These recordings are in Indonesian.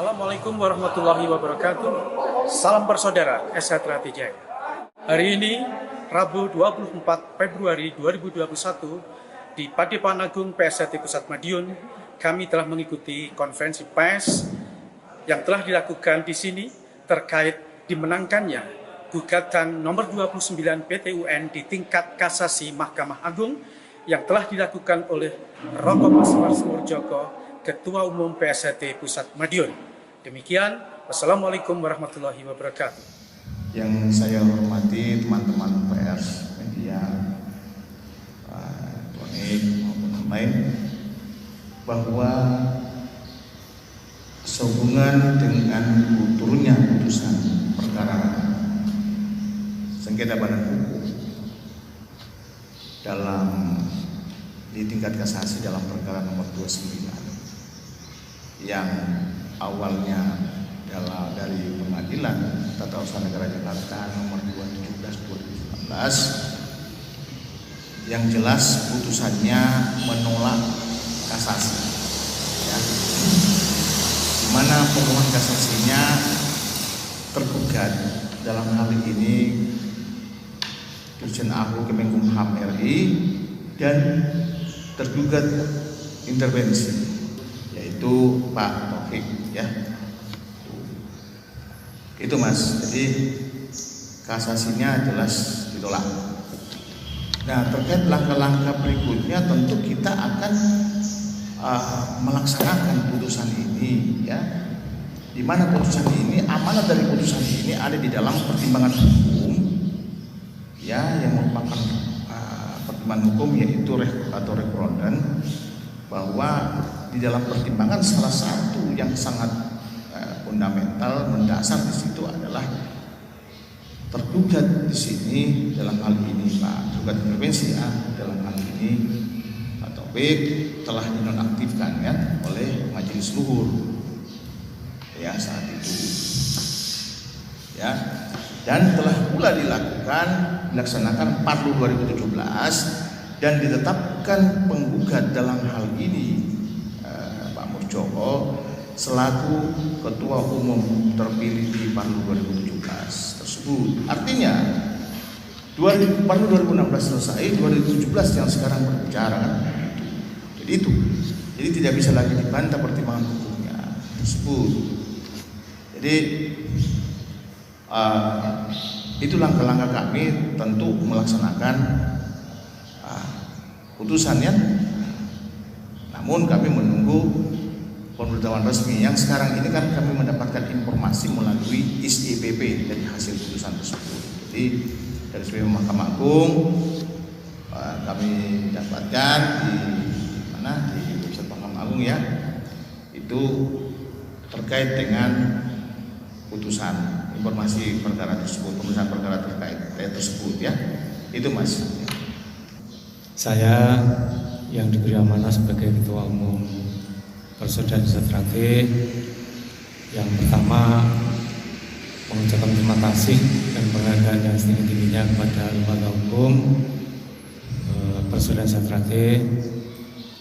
Assalamualaikum warahmatullahi wabarakatuh. Salam bersaudara SH Trijaya. Hari ini, Rabu 24 Februari 2021, di Padepokan Agung PSHT Pusat Madiun, kami telah mengikuti konferensi pers yang telah dilakukan di sini terkait dimenangkannya gugatan nomor 29 PT-UN di tingkat kasasi Mahkamah Agung yang telah dilakukan oleh Roko Mas Murjoko, Ketua Umum PSHT Pusat Madiun. Demikian, wassalamualaikum warahmatullahi wabarakatuh. Yang saya hormati teman-teman pers, media, elektronik maupun online, bahwa sehubungan dengan turunnya putusan perkara sengketa badan hukum di tingkat kasasi dalam perkara nomor 29 yang awalnya adalah dari Pengadilan Tata Usaha Negara Jakarta nomor 217/2019, yang jelas putusannya menolak kasasi, ya, di mana pemohon kasasinya tergugat dalam hal ini Dirjen AHU Kemenkumham RI dan tergugat intervensi yaitu Pak Taufik, ya. Itu Mas, jadi kasasinya jelas ditolak. Nah, terkait langkah-langkah berikutnya tentu kita akan melaksanakan putusan ini, ya. Di mana putusan ini, amanat dari putusan ini ada di dalam pertimbangan hukum, ya, yang merupakan pertimbangan hukum yaitu rekonden, bahwa di dalam pertimbangan salah satu yang sangat fundamental mendasar di situ adalah tergugat di sini dalam hal ini Pak tergugat intervensi, ya, dalam hal ini Pak Taufik telah dinonaktifkan, ya, oleh Majelis Luhur, ya, saat itu, ya, dan telah pula dilaksanakan 40 2017 dan ditetapkan penggugat dalam hal ini Pak Murjoko selaku Ketua Umum terpilih di Parlu 2017 tersebut. Artinya 2016 selesai, 2017 yang sekarang berbicara. Jadi tidak bisa lagi dibantah pertimbangan hukumnya tersebut. Jadi itu langkah-langkah kami tentu melaksanakan putusannya. Namun kami menunggu pemberitahuan resmi yang sekarang ini kan kami mendapatkan informasi melalui ISIPP dari hasil putusan tersebut. Jadi dari SPP Mahkamah Agung kami dapatkan di website Mahkamah Agung, ya, itu terkait dengan putusan informasi perkara tersebut, putusan perkara terkait tersebut, ya. Itu Mas. Saya yang diberi amanah sebagai Ketua Umum Persaudaraan Trijaya, yang pertama mengucapkan terima kasih dan penghargaan yang setinggi-tingginya kepada lembaga hukum Persaudaraan Trijaya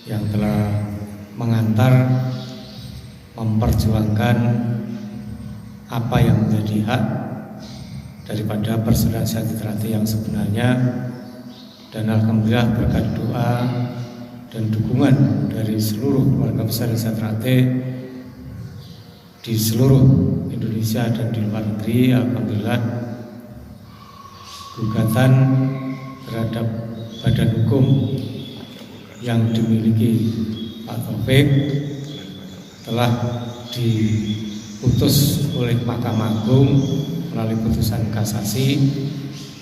yang telah mengantar memperjuangkan apa yang menjadi hak daripada Persaudaraan Trijaya yang sebenarnya. Dan alhamdulillah berkat doa dan dukungan dari seluruh keluarga besar Trijaya di seluruh Indonesia dan di luar negeri, alhamdulillah gugatan terhadap badan hukum yang dimiliki Pak Taufik telah diputus oleh Mahkamah Agung melalui putusan kasasi,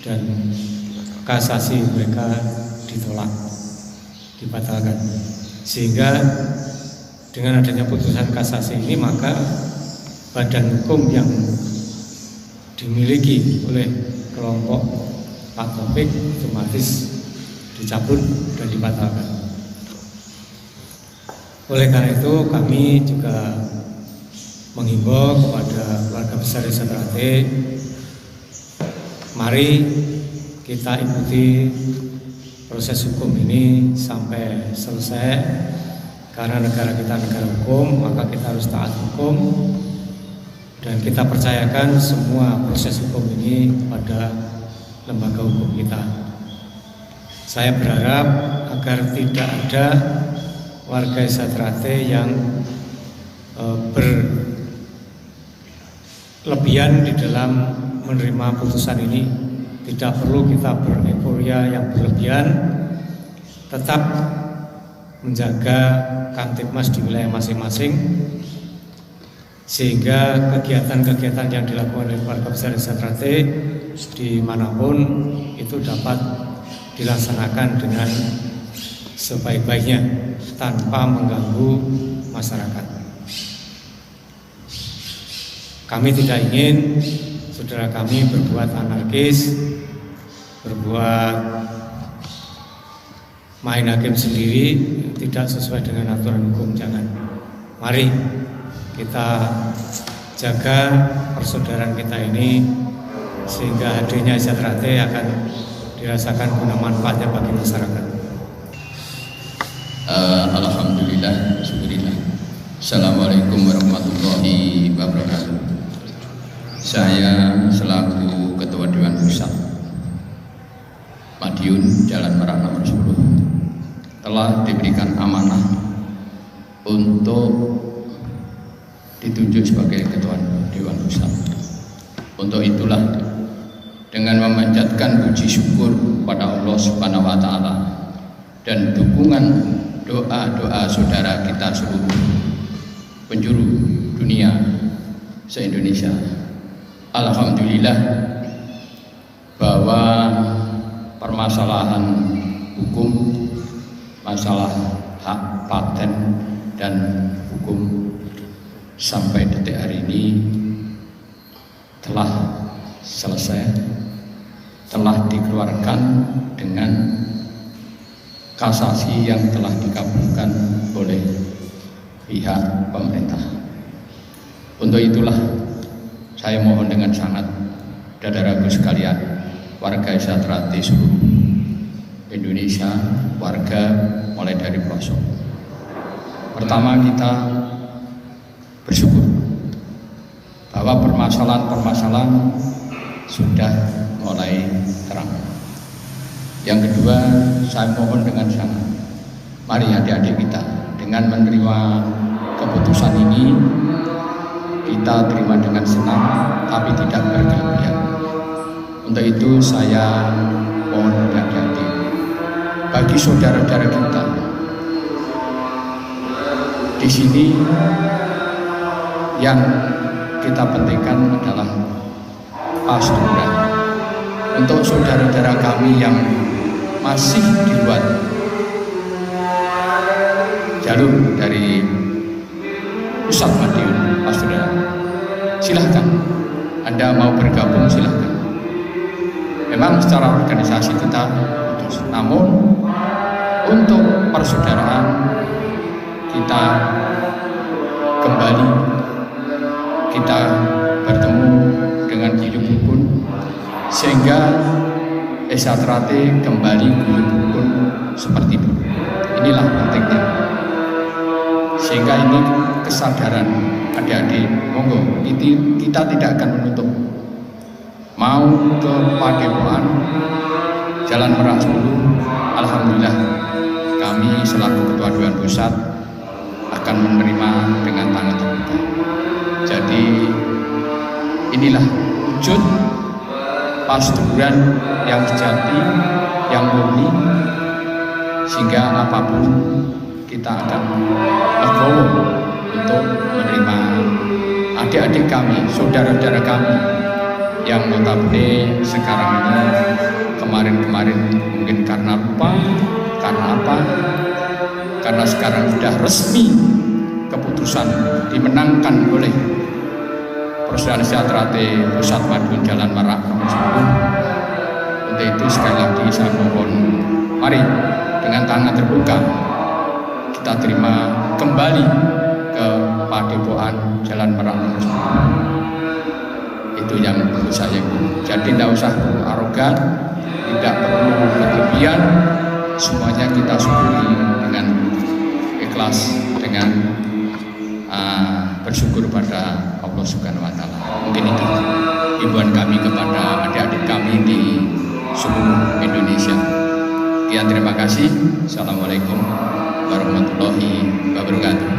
dan kasasi mereka ditolak, dibatalkan. Sehingga dengan adanya putusan kasasi ini, maka badan hukum yang dimiliki oleh kelompok Pak Taufik otomatis dicabut dan dibatalkan. Oleh karena itu kami juga menghimbau kepada keluarga besar Trijaya, mari kita ikuti proses hukum ini sampai selesai, Karena negara kita negara hukum, maka kita harus taat hukum. Dan kita percayakan semua proses hukum ini pada lembaga hukum kita. Saya berharap agar tidak ada warga Desa Trate yang berlebihan di dalam menerima putusan ini. Tidak perlu kita bereforia yang berlebihan, tetap menjaga Kamtibmas di wilayah masing-masing, sehingga kegiatan-kegiatan yang dilakukan oleh warga besar Desa Trate dimanapun itu dapat dilaksanakan dengan sebaik-baiknya tanpa mengganggu masyarakat. Kami tidak ingin saudara kami berbuat anarkis, berbuat main hakim sendiri, tidak sesuai dengan aturan hukum. Jangan. Mari kita jaga persaudaraan kita ini, sehingga hadirnya Desa Trate akan dirasakan guna manfaatnya bagi masyarakat. Alhamdulillah, syukurillah. Assalamualaikum warahmatullahi wabarakatuh. Saya selaku Ketua Dewan Pusat Madiun Jalan Merak nomor 10 telah diberikan amanah untuk ditunjuk sebagai Ketua Dewan Pusat. Untuk itulah, dengan memanjatkan puji syukur pada Allah Subhanahu wa Ta'ala dan dukungan doa-doa saudara kita seluruh penjuru dunia se-Indonesia, alhamdulillah bahwa permasalahan hukum, masalah hak paten dan hukum sampai detik hari ini telah selesai, telah dikeluarkan dengan kasasi yang telah dikabulkan oleh pihak pemerintah. Untuk itulah saya mohon dengan sangat, saudaraku sekalian, warga Desa Trate seluruh Indonesia, warga mulai dari pelosok. Pertama, kita bersyukur bahwa permasalahan-permasalahan sudah mulai terang. Yang kedua, saya mohon dengan sangat, mari adik-adik kita dengan menerima keputusan ini, kita terima dengan senang tapi tidak berlebihan. Untuk itu saya mohon hati-hati bagi saudara-saudara kita di sini. Yang kita pentingkan adalah pasturan. Untuk saudara-saudara kami yang masih di luar jalur dari pusat Madiun, pasturan, silahkan Anda mau bergabung, silahkan. Memang secara organisasi kita putus, namun untuk persaudaraan kita kembali, kita bertemu dengan hidup rukun, sehingga Desa Trate kembali hidup rukun seperti dulu. Inilah pentingnya, sehingga ini kesadaran adik-adik, monggo kita tidak akan menutup. Mau ke Padepokan Jalan Merak 10, alhamdulillah kami selaku Ketua Dewan Pusat akan menerima dengan tangan terbuka. Jadi inilah wujud pasturan yang sejati, yang murni, sehingga apapun kita akan legowo untuk menerima adik-adik kami, saudara-saudara kami yang notabene sekarang ini, kemarin-kemarin mungkin karena lupa, karena apa? Karena sekarang sudah resmi keputusan dimenangkan oleh Persaudaraan Desa Trate Pusat Madiun Jalan Merak nomor 10. Untuk itu sekali lagi saya mohon, mari dengan tangan terbuka kita terima kembali ke Padepokan Jalan Merak nomor 10. Itu yang perlu saya bu. Jadi tidak usah arogan, tidak perlu berlebihan, semuanya kita syukuri dengan ikhlas dengan bersyukur pada Allah Subhanahu wa Ta'ala. Mungkin itu himbauan kami kepada adik-adik kami di seluruh Indonesia. Sekian, terima kasih. Assalamualaikum warahmatullahi wabarakatuh.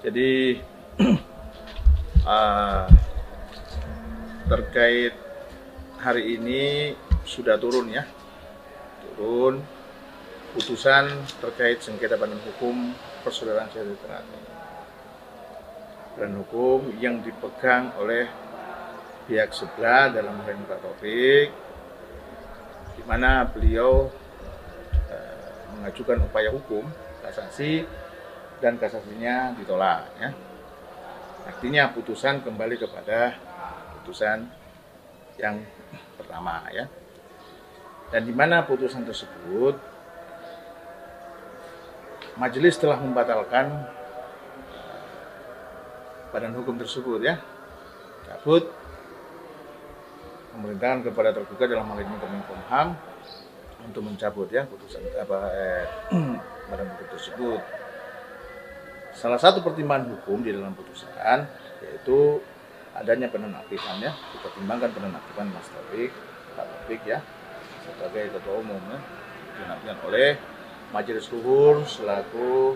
Jadi terkait hari ini sudah turun ya, putusan terkait sengketa badan hukum persaudaraan sejahtera dan hukum yang dipegang oleh pihak sebelah dalam hal ini Pak Taufik, di mana beliau mengajukan upaya hukum kasasi dan kasasinya ditolak ya. Artinya putusan kembali kepada putusan yang pertama ya. Dan di mana putusan tersebut majelis telah membatalkan badan hukum tersebut ya. Cabut memerintahkan kepada tergugat dalam hal ini Kemenkumham untuk mencabut ya putusan badan hukum tersebut. Salah satu pertimbangan hukum di dalam putusan yaitu adanya penonaktifan ya, dipertimbangkan penonaktifan Mas Taufik, Pak Taufik ya sebagai ketua umum ya, dinonaktifkan oleh Majelis Luhur selaku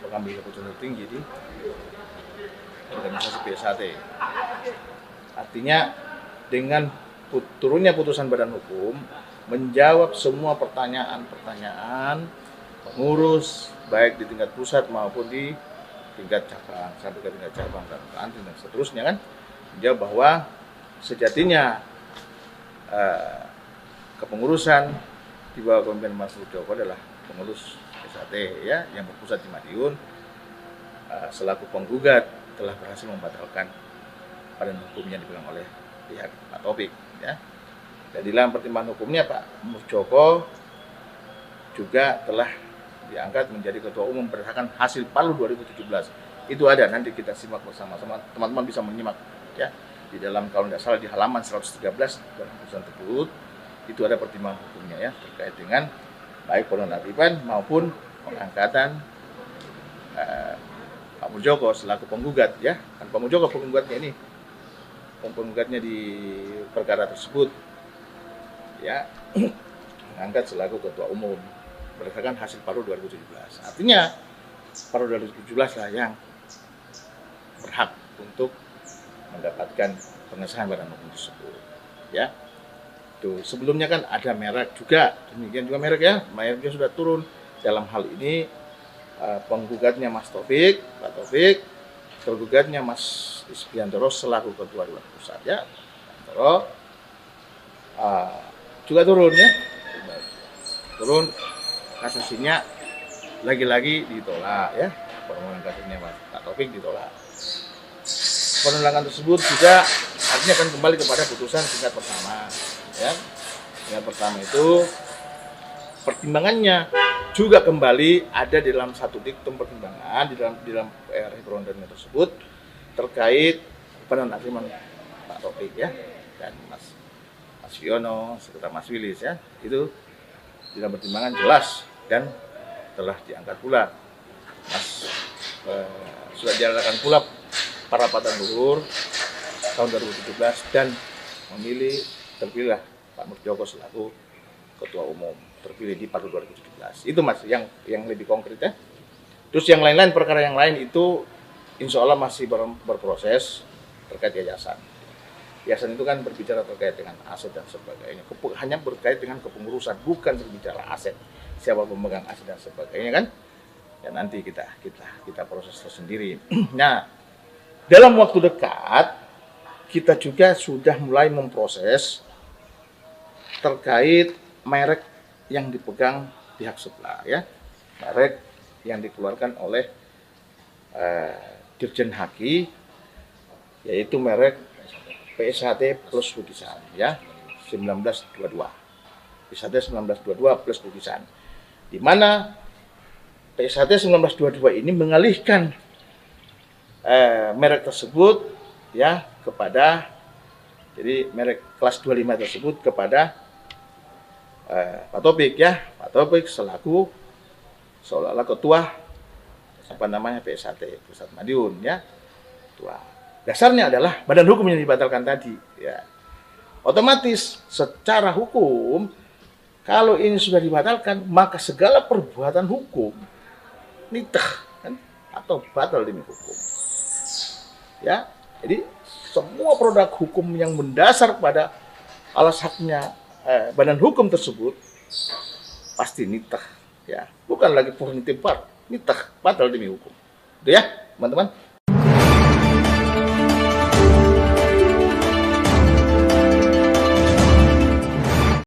pengambil keputusan tertinggi di organisasi PSHT. Artinya dengan turunnya putusan badan hukum menjawab semua pertanyaan-pertanyaan pengurus baik di tingkat pusat maupun di tingkat cabang sampai ke tingkat cabang dan seterusnya kan, menjawab bahwa sejatinya kepengurusan di bawah kepemimpinan Mas Muldoko adalah pengurus PSHT ya yang berpusat di Madiun, selaku penggugat telah berhasil membatalkan badan hukum yang dipegang oleh pihak Pak Taufik ya. Dan di dalam pertimbangan hukumnya Pak Muldoko juga telah diangkat menjadi ketua umum berdasarkan hasil Palu 2017. Itu ada, nanti kita simak bersama-sama, teman-teman bisa menyimak ya. Di dalam kalau tidak salah di halaman 113 dalam putusan tersebut itu ada pertimbangan hukumnya ya terkait dengan baik penonaktifan maupun pengangkatan Pak Muldoko selaku penggugat ya. Kan Pak Muldoko penggugatnya ini, penggugatnya di perkara tersebut ya, mengangkat selaku ketua umum berdasarkan hasil Palu 2017. Artinya Palu 2017 lah yang berhak untuk mendapatkan pengesahan badan hukum tersebut ya. Tuh, sebelumnya kan ada merek juga, demikian juga merek ya, mereknya sudah turun. Dalam hal ini penggugatnya Mas Taufik, Pak Taufik, tergugatnya Mas Isbiantoro selaku ketua dewan pusat ya. Isbiantoro juga turun ya, turun, kasasinya lagi-lagi ditolak ya, permohonan kasasinya Pak Taufik ditolak. Penolakan tersebut juga artinya akan kembali kepada putusan tingkat pertama ya. Tingkat pertama itu pertimbangannya juga kembali ada di dalam satu diktum pertimbangan di dalam referendumnya tersebut terkait penonaktifan Pak Taufik ya dan Mas Fiono serta Mas Wilis ya. Itu di dalam pertimbangan jelas dan telah diangkat pula sudah diadakan pula perapatan luhur tahun 2017 dan terpilih Pak Muldoko selaku ketua umum, terpilih di Palu 2017. Itu Mas yang lebih konkret ya. Terus yang lain-lain, perkara yang lain itu insya Allah masih berproses terkait yayasan. Yayasan itu kan berbicara terkait dengan aset dan sebagainya. Hanya berkait dengan kepengurusan, bukan berbicara aset. Siapa pemegang aset dan sebagainya kan? Ya nanti kita proses tersendiri. Nah, dalam waktu dekat kita juga sudah mulai memproses terkait merek yang dipegang pihak sebelah ya. Merek yang dikeluarkan oleh Dirjen Haki yaitu merek PSHT plus Lukisan ya 1922. PSHT 1922 plus Lukisan. Di mana PSHT 1922 ini mengalihkan merek tersebut ya kepada, jadi merek kelas 25 tersebut kepada Pak Taufik ya, Pak Taufik selaku seolah-olah ketua PSAT Pusat Madiun ya. Ketua. Dasarnya adalah badan hukum yang dibatalkan tadi ya. Otomatis secara hukum kalau ini sudah dibatalkan maka segala perbuatan hukum nitah kan atau batal demi hukum. Ya. Jadi semua produk hukum yang mendasar pada alas haknya badan hukum tersebut pasti nitah ya, bukan lagi purnitive part, nitah batal demi hukum. Itu ya, teman-teman.